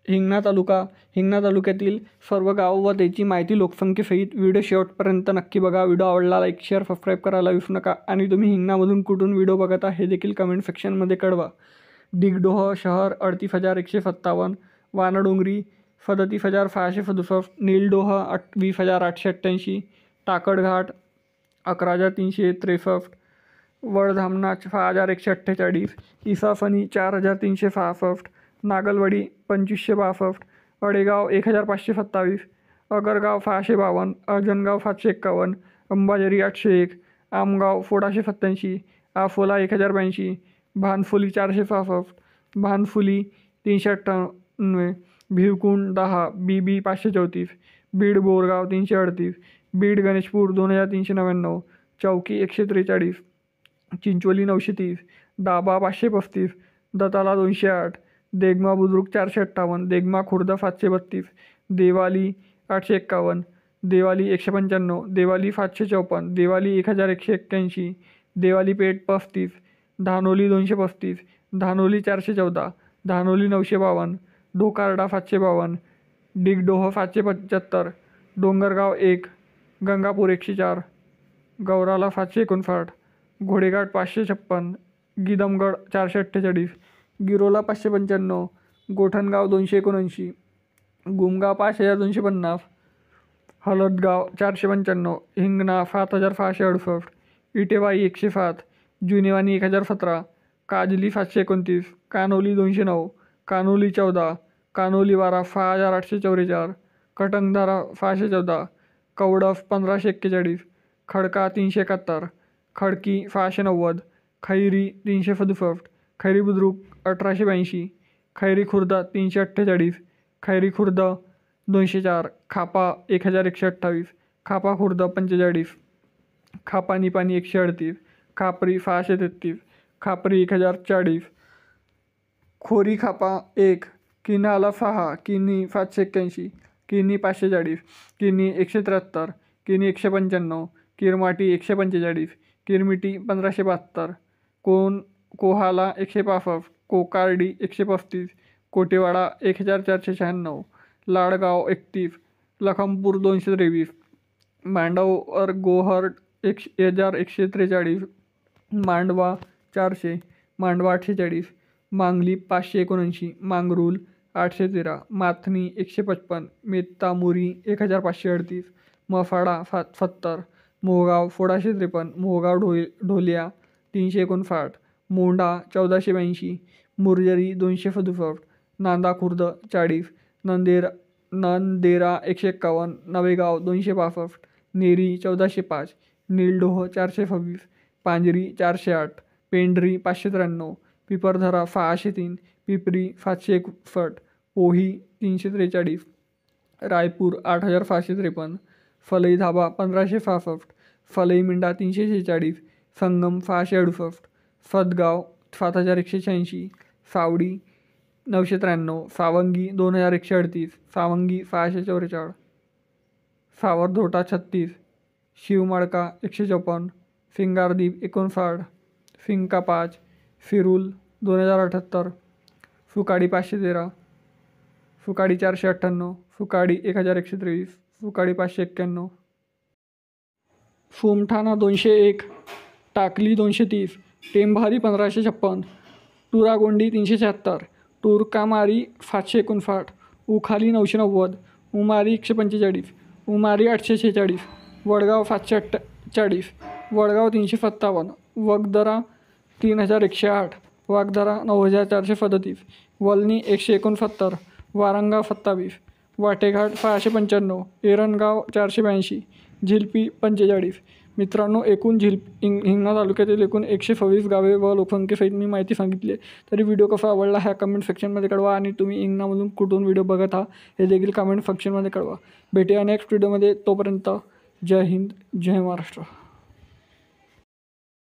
हिंगणा तालुका. हिंगणा तालुक्यातील सर्व गाव व त्याची माहिती लोकसंख्येसहित. व्हिडिओ शेवटपर्यंत नक्की बघा. व्हिडिओ आवडला लाईक शेअर सबस्क्राईब करायला विसरू नका. आणि तुम्ही हिंगणामधून कुठून व्हिडिओ बघता हे देखील कमेंट सेक्शनमध्ये कळवा. डिगडोह शहर 38,157, वानडोंगरी 37,667, नीलडोह 20,888, टाकडघाट 11,363, वडधामणा 6,148, इसाफणी 4,366, नागलवाडी 2,562, अडेगाव 1,527, अगरगाव 652, अर्जनगाव 751, अंबाझरी 801, आमगाव 1687, आफोला 1,082, भानफुली 466, भानफुली 398, भिवकुंड 10, बीबी 534, बीड बोरगाव 338, बीड गणेशपूर 2,399, चौकी 143, चिंचोली 930, डाबा 535, दताला 208, देगमा बुद्रुक 458, देगमा खुर्द 732, देवाली 851, देवाली 195, देवाली 754, देवाली 1,181, देवाली पेठ 35, धानोली 235, धानोली 414, धानोली 952, ढोकारडा 752, डिगडोह 775, डोंगरगाव 1, गंगापूर 104, गौराला 759, घोडेघाट 556, गिदमगड 448, गिरोला 595, गोठणगाव 279, गुमगाव 5,250, हलदगाव 495, हिंगणा 7,668, इटेवाई 107, जुनेवानी 1,017, काजली 729, कानोली 209, कानोली 14, कानोली 12 6,844, कटंगधारा 614, कवडफ 1,541, खडका 371, खडकी 690, खैरी 367, खैरी बुद्रुक 1,882, खैरी खुर्द 348, खैरी खुर्द 204, खापा 1,128, खापा खुर्द 45, खापा निपाणी 138, खापरी 633, खापरी 1,040, खोरी खापा 1, किन्हाला 6, किनी 781, किनी 540, किनी 173, किनी 195, किरमाटी 145, किरमिटी 1,572, कोहाला 165, कोकार्डी 135, कोटेवाडा 1,496, लाडगाव 31, लखमपूर 223, मांडवर गोहर 1,143, मांडवा 400, मांडवा 840, मांगली 579, मांगरूल 813, माथनी 155, मेत्तामुरी 1,538, मफाडा 70, मोहगाव 1653, मोहगाव ढोलिया 359, मोंढा 1,482, मुर्जरी 267, नांदा खुर्द 40, नंदेरा 151, नवेगाव 262, नेरी 1,405, नीलडोह 426, पांजरी 408, पेंढरी 593, पिपरधरा 603, पिपरी 761, पोही 343, रायपूर 8,653, फलई धाबा 1,566, फलई मिंडा 346, संगम 668, सदगाव 7,186, सावडी 993, सावंगी 2,138, सावंगी 644, सावरधोटा 36, शिवमाळका 154, सिंगारदीप 59, फिंका 5, फिरूल 2,078, सुकाडी 513, सुकाडी 498, सुकाडी 1,123, सुकाडी 591, सोमठाणा 201, टाकली 230, टेंभारी 1,556, टुरागोंडी 376, टुरकामारी 759, उखाली 990, उमारी 145, उमारी 846, वडगाव 740, वडगाव 357, वगदरा 3,108, वागदरा 9,437, वलनी 169, वारंगाव 27, वाटेघाट 695, एरणगाव 482, झिलपी 45. मित्रांनो, एकूण हिंगणा तालुक्यातील एकूण 126 गावे व लोकसंख्येसहित मी माहिती सांगितली. तरी व्हिडिओ कसा आवडला ह्या कमेंट सेक्शनमध्ये कळवा. आणि तुम्ही हिंगणामधून कुठून व्हिडिओ बघत आहात हे देखील कमेंट सेक्शनमध्ये कळवा. भेटूया नेक्स्ट व्हिडिओमध्ये. तोपर्यंत जय हिंद, जय महाराष्ट्र.